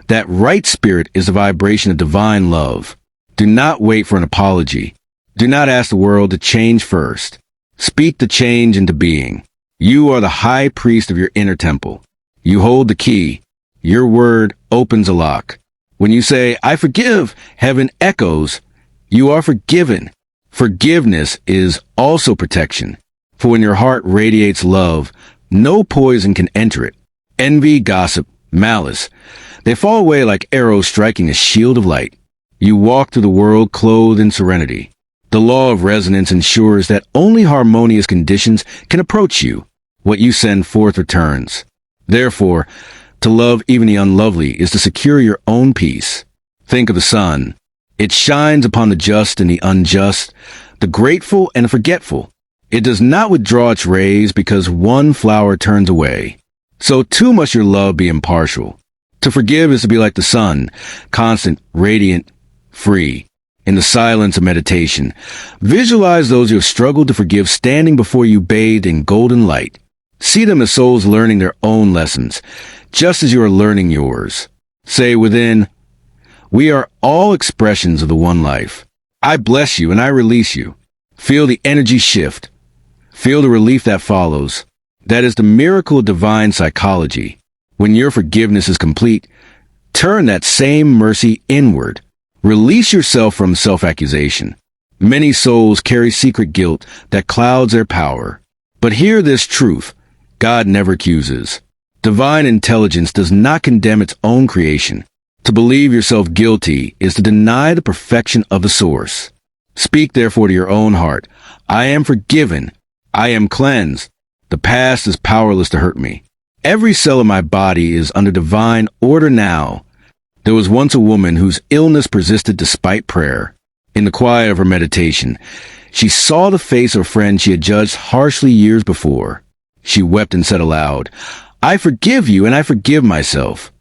That right spirit is the vibration of divine love. Do not wait for an apology. Do not ask the world to change first. Speak the change into being. You are the high priest of your inner temple. You hold the key. Your word opens a lock. When you say, I forgive, heaven echoes. You are forgiven. Forgiveness is also protection. For when your heart radiates love, no poison can enter it. Envy, gossip, malice, they fall away like arrows striking a shield of light. You walk through the world clothed in serenity. The law of resonance ensures that only harmonious conditions can approach you. What you send forth returns. Therefore, to love even the unlovely is to secure your own peace. Think of the sun. It shines upon the just and the unjust, the grateful and the forgetful. It does not withdraw its rays because one flower turns away. So too must your love be impartial. To forgive is to be like the sun, constant, radiant, free. In the silence of meditation, visualize those you have struggled to forgive standing before you bathed in golden light. See them as souls learning their own lessons, just as you are learning yours. Say within, we are all expressions of the one life. I bless you and I release you. Feel the energy shift. Feel the relief that follows. That is the miracle of divine psychology. When your forgiveness is complete, turn that same mercy inward. Release yourself from self-accusation. Many souls carry secret guilt that clouds their power. But hear this truth. God never accuses. Divine intelligence does not condemn its own creation. To believe yourself guilty is to deny the perfection of the source. Speak therefore to your own heart. I am forgiven. I am cleansed. The past is powerless to hurt me. Every cell of my body is under divine order now. There was once a woman whose illness persisted despite prayer. In the quiet of her meditation, she saw the face of a friend she had judged harshly years before. She wept and said aloud, I forgive you and I forgive myself.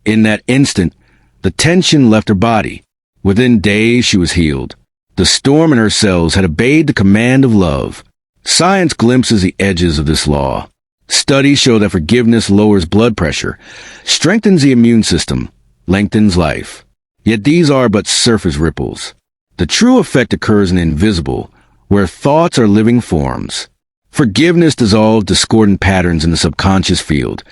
In that instant, the tension left her body. Within days she was healed. The storm in her cells had obeyed the command of love. Science glimpses the edges of this law. Studies show that forgiveness lowers blood pressure, strengthens the immune system, lengthens life. Yet these are but surface ripples. The true effect occurs in the invisible, where thoughts are living forms. Forgiveness dissolves discordant patterns in the subconscious field,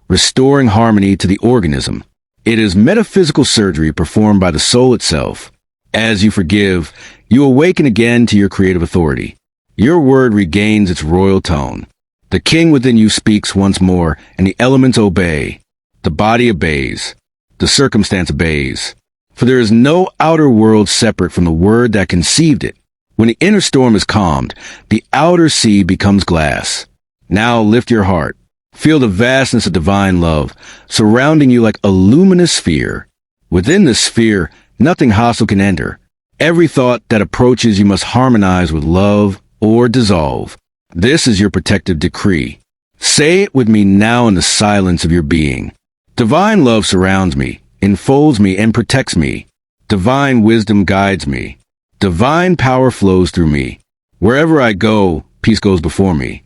restoring harmony to the organism. It is metaphysical surgery performed by the soul itself. As you forgive, you awaken again to your creative authority. Your word regains its royal tone. The king within you speaks once more, and the elements obey. The body obeys. The circumstance obeys. For there is no outer world separate from the word that conceived it. When the inner storm is calmed, the outer sea becomes glass. Now lift your heart. Feel the vastness of divine love, surrounding you like a luminous sphere. Within this sphere, nothing hostile can enter. Every thought that approaches you must harmonize with love or dissolve. This is your protective decree. Say it with me now in the silence of your being. Divine love surrounds me, enfolds me, and protects me. Divine wisdom guides me. Divine power flows through me. Wherever I go, peace goes before me.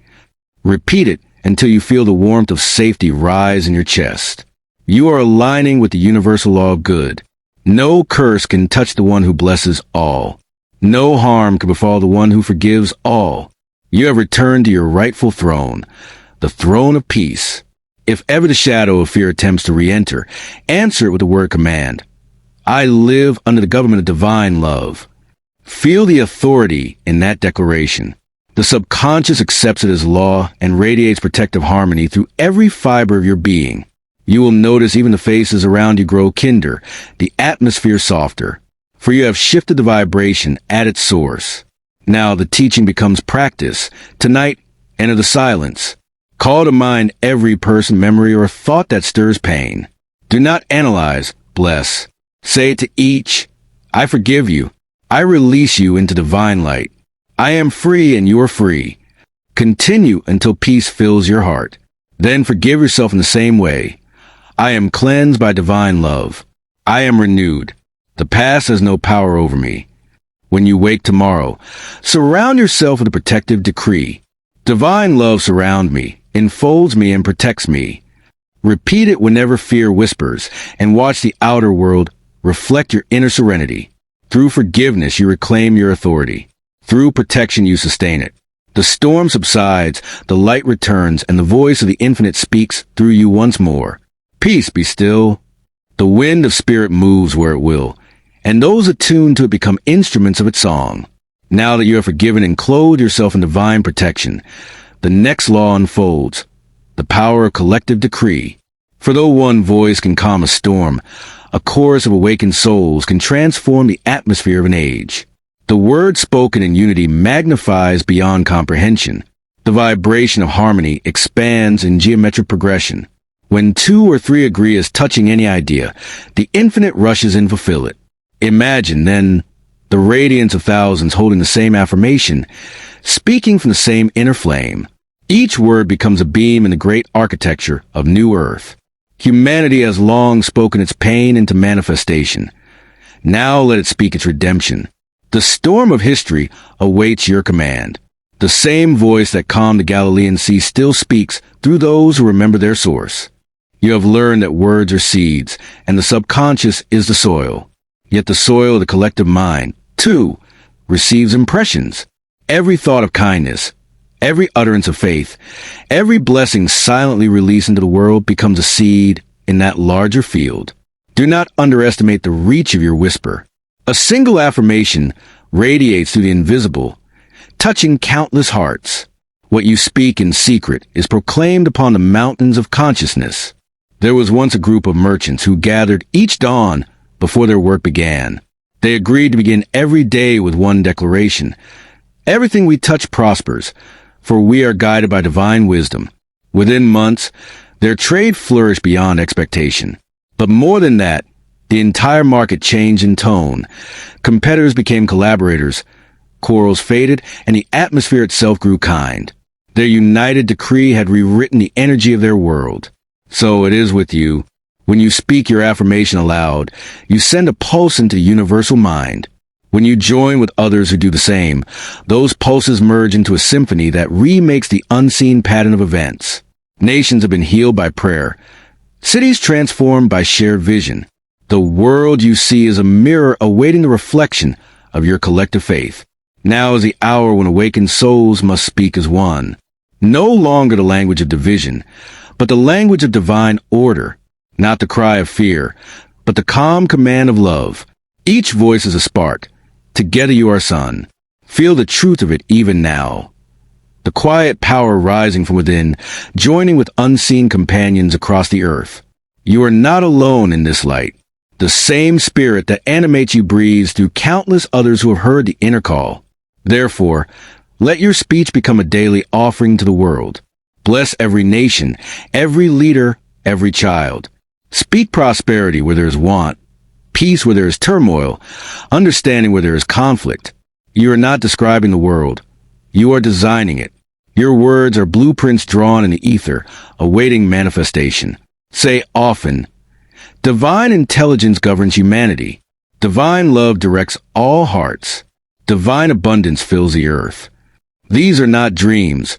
Repeat it until you feel the warmth of safety rise in your chest. You are aligning with the universal law of good. No curse can touch the one who blesses all. No harm can befall the one who forgives all. You have returned to your rightful throne, the throne of peace. If ever the shadow of fear attempts to re-enter, answer it with the word command. I live under the government of divine love. Feel the authority in that declaration. The subconscious accepts it as law and radiates protective harmony through every fiber of your being. You will notice even the faces around you grow kinder, the atmosphere softer, for you have shifted the vibration at its source. Now the teaching becomes practice. Tonight, enter the silence. Call to mind every person, memory, or thought that stirs pain. Do not analyze, bless. Say to each, I forgive you. I release you into divine light. I am free and you are free. Continue until peace fills your heart. Then forgive yourself in the same way. I am cleansed by divine love. I am renewed. The past has no power over me. When you wake tomorrow, surround yourself with a protective decree. Divine love surrounds me, enfolds me, and protects me. Repeat it whenever fear whispers, and watch the outer world reflect your inner serenity. Through forgiveness, you reclaim your authority. Through protection, you sustain it. The storm subsides, the light returns, and the voice of the infinite speaks through you once more. Peace, be still. The wind of spirit moves where it will, and those attuned to it become instruments of its song. Now that you have forgiven and clothed yourself in divine protection, the next law unfolds, the power of collective decree. For though one voice can calm a storm, a chorus of awakened souls can transform the atmosphere of an age. The word spoken in unity magnifies beyond comprehension. The vibration of harmony expands in geometric progression. When two or three agree as touching any idea, the infinite rushes in to fulfill it. Imagine, then, the radiance of thousands holding the same affirmation, speaking from the same inner flame. Each word becomes a beam in the great architecture of New Earth. Humanity has long spoken its pain into manifestation. Now let it speak its redemption. The storm of history awaits your command. The same voice that calmed the Galilean Sea still speaks through those who remember their source. You have learned that words are seeds, and the subconscious is the soil. Yet the soil of the collective mind, too, receives impressions. Every thought of kindness, every utterance of faith, every blessing silently released into the world becomes a seed in that larger field. Do not underestimate the reach of your whisper. A single affirmation radiates through the invisible, touching countless hearts. What you speak in secret is proclaimed upon the mountains of consciousness. There was once a group of merchants who gathered each dawn before their work began. They agreed to begin every day with one declaration. Everything we touch prospers, for we are guided by divine wisdom. Within months, their trade flourished beyond expectation. But more than that, the entire market changed in tone. Competitors became collaborators, quarrels faded, and the atmosphere itself grew kind. Their united decree had rewritten the energy of their world. So it is with you. When you speak your affirmation aloud, you send a pulse into the universal mind. When you join with others who do the same, those pulses merge into a symphony that remakes the unseen pattern of events. Nations have been healed by prayer. Cities transformed by shared vision. The world you see is a mirror awaiting the reflection of your collective faith. Now is the hour when awakened souls must speak as one. No longer the language of division, but the language of divine order. Not the cry of fear, but the calm command of love. Each voice is a spark. Together you are sun. Feel the truth of it even now. The quiet power rising from within, joining with unseen companions across the earth. You are not alone in this light. The same spirit that animates you breathes through countless others who have heard the inner call. Therefore, let your speech become a daily offering to the world. Bless every nation, every leader, every child. Speak prosperity where there is want, peace where there is turmoil, understanding where there is conflict. You are not describing the world. You are designing it. Your words are blueprints drawn in the ether, awaiting manifestation. Say often, divine intelligence governs humanity. Divine love directs all hearts. Divine abundance fills the earth. These are not dreams.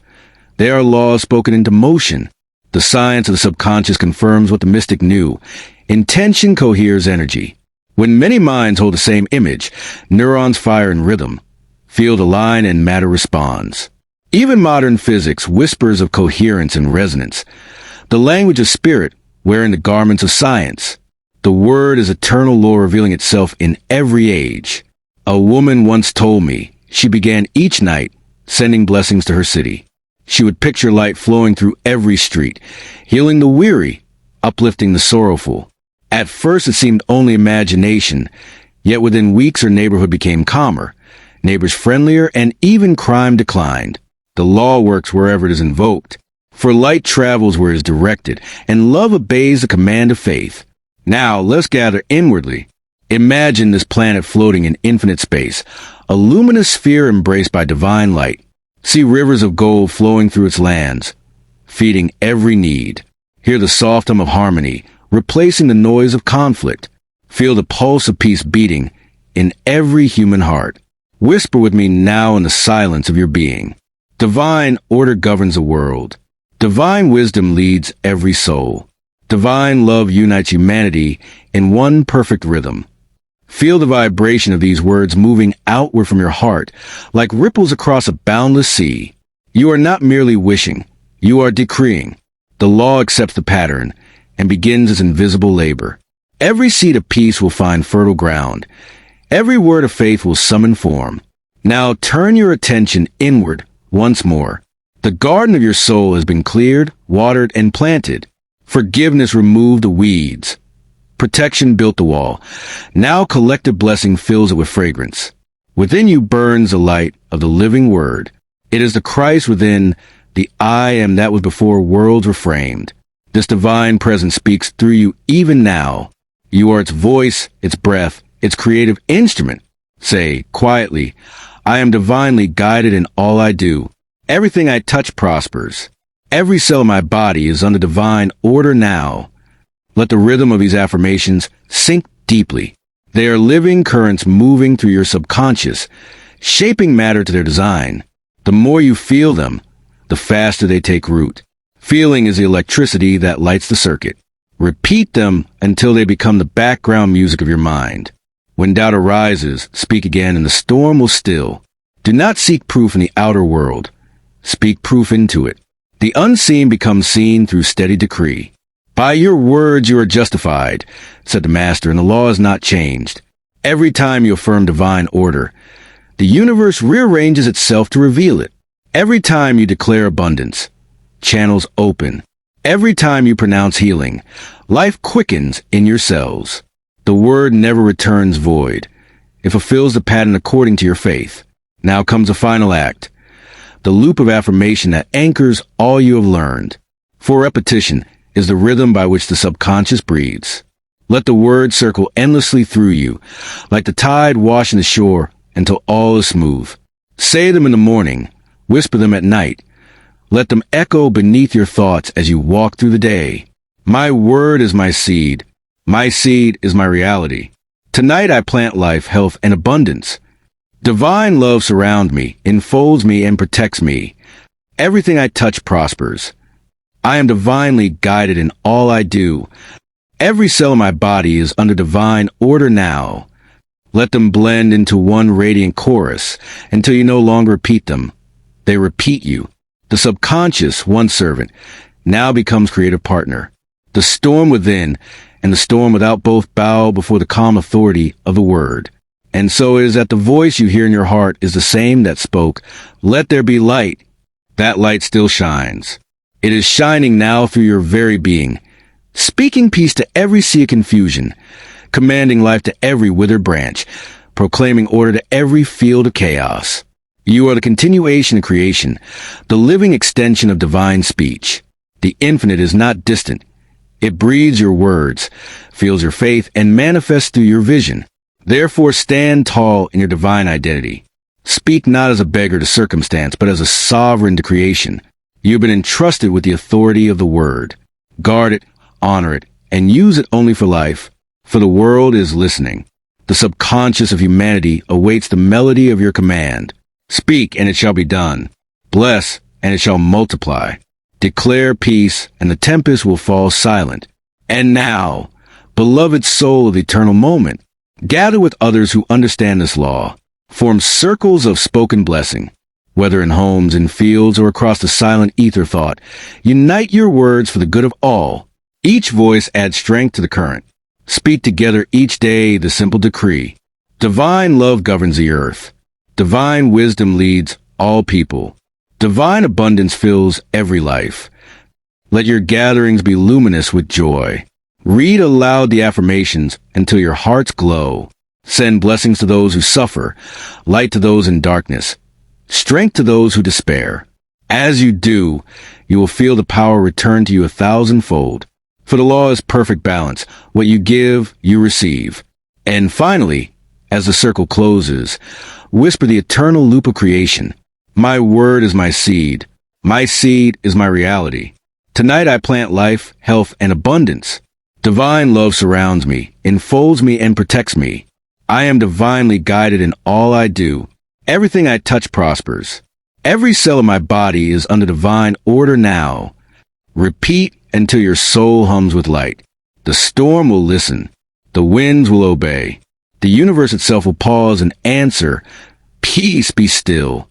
They are laws spoken into motion. The science of the subconscious confirms what the mystic knew. Intention coheres energy. When many minds hold the same image, neurons fire in rhythm. Field align and matter responds. Even modern physics whispers of coherence and resonance. The language of spirit, wearing the garments of science. The word is eternal law revealing itself in every age. A woman once told me she began each night sending blessings to her city. She would picture light flowing through every street, healing the weary, uplifting the sorrowful. At first it seemed only imagination, yet within weeks her neighborhood became calmer, neighbors friendlier, and even crime declined. The law works wherever it is invoked, for light travels where it is directed, and love obeys the command of faith. Now let's gather inwardly. Imagine this planet floating in infinite space, a luminous sphere embraced by divine light. See rivers of gold flowing through its lands, feeding every need. Hear the soft hum of harmony, replacing the noise of conflict. Feel the pulse of peace beating in every human heart. Whisper with me now in the silence of your being. Divine order governs the world. Divine wisdom leads every soul. Divine love unites humanity in one perfect rhythm. Feel the vibration of these words moving outward from your heart, like ripples across a boundless sea. You are not merely wishing, you are decreeing. The law accepts the pattern and begins its invisible labor. Every seed of peace will find fertile ground. Every word of faith will summon form. Now turn your attention inward once more. The garden of your soul has been cleared, watered, and planted. Forgiveness removed the weeds. Protection built the wall. Now collective blessing fills it with fragrance. Within you burns the light of the living word. It is the Christ within, the I am that was before worlds were framed. This divine presence speaks through you even now. You are its voice, its breath, its creative instrument. Say quietly, I am divinely guided in all I do. Everything I touch prospers. Every cell of my body is under divine order now. Let the rhythm of these affirmations sink deeply. They are living currents moving through your subconscious, shaping matter to their design. The more you feel them, the faster they take root. Feeling is the electricity that lights the circuit. Repeat them until they become the background music of your mind. When doubt arises, speak again and the storm will still. Do not seek proof in the outer world. Speak proof into it. The unseen becomes seen through steady decree. By your words you are justified, said the Master, and the law is not changed. Every time you affirm divine order, the universe rearranges itself to reveal it. Every time you declare abundance, channels open. Every time you pronounce healing, life quickens in your cells. The word never returns void. It fulfills the pattern according to your faith. Now comes the final act, the loop of affirmation that anchors all you have learned. For repetition is the rhythm by which the subconscious breathes. Let the words circle endlessly through you, like the tide washing the shore until all is smooth. Say them in the morning, whisper them at night. Let them echo beneath your thoughts as you walk through the day. My word is my seed. My seed is my reality. Tonight I plant life, health, and abundance. Divine love surrounds me, enfolds me, and protects me. Everything I touch prospers. I am divinely guided in all I do. Every cell in my body is under divine order now. Let them blend into one radiant chorus until you no longer repeat them. They repeat you. The subconscious, one servant, now becomes creative partner. The storm within and the storm without both bow before the calm authority of the word. And so it is that the voice you hear in your heart is the same that spoke, "Let there be light." That light still shines. It is shining now through your very being, speaking peace to every sea of confusion, commanding life to every withered branch, proclaiming order to every field of chaos. You are the continuation of creation, the living extension of divine speech. The infinite is not distant. It breathes your words, feels your faith, and manifests through your vision. Therefore, stand tall in your divine identity. Speak not as a beggar to circumstance, but as a sovereign to creation. You have been entrusted with the authority of the word. Guard it, honor it, and use it only for life, for the world is listening. The subconscious of humanity awaits the melody of your command. Speak, and it shall be done. Bless, and it shall multiply. Declare peace, and the tempest will fall silent. And now, beloved soul of the eternal moment, gather with others who understand this law. Form circles of spoken blessing. Whether in homes, in fields, or across the silent ether thought, unite your words for the good of all. Each voice adds strength to the current. Speak together each day the simple decree. Divine love governs the earth. Divine wisdom leads all people. Divine abundance fills every life. Let your gatherings be luminous with joy. Read aloud the affirmations until your hearts glow. Send blessings to those who suffer, light to those in darkness, strength to those who despair. As you do, you will feel the power return to you 1,000-fold. For the law is perfect balance. What you give, you receive. And finally, as the circle closes, whisper the eternal loop of creation. My word is my seed. My seed is my reality. Tonight I plant life, health, and abundance. Divine love surrounds me, enfolds me, and protects me. I am divinely guided in all I do. Everything I touch prospers. Every cell of my body is under divine order now. Repeat until your soul hums with light. The storm will listen. The winds will obey. The universe itself will pause and answer, "Peace, be still."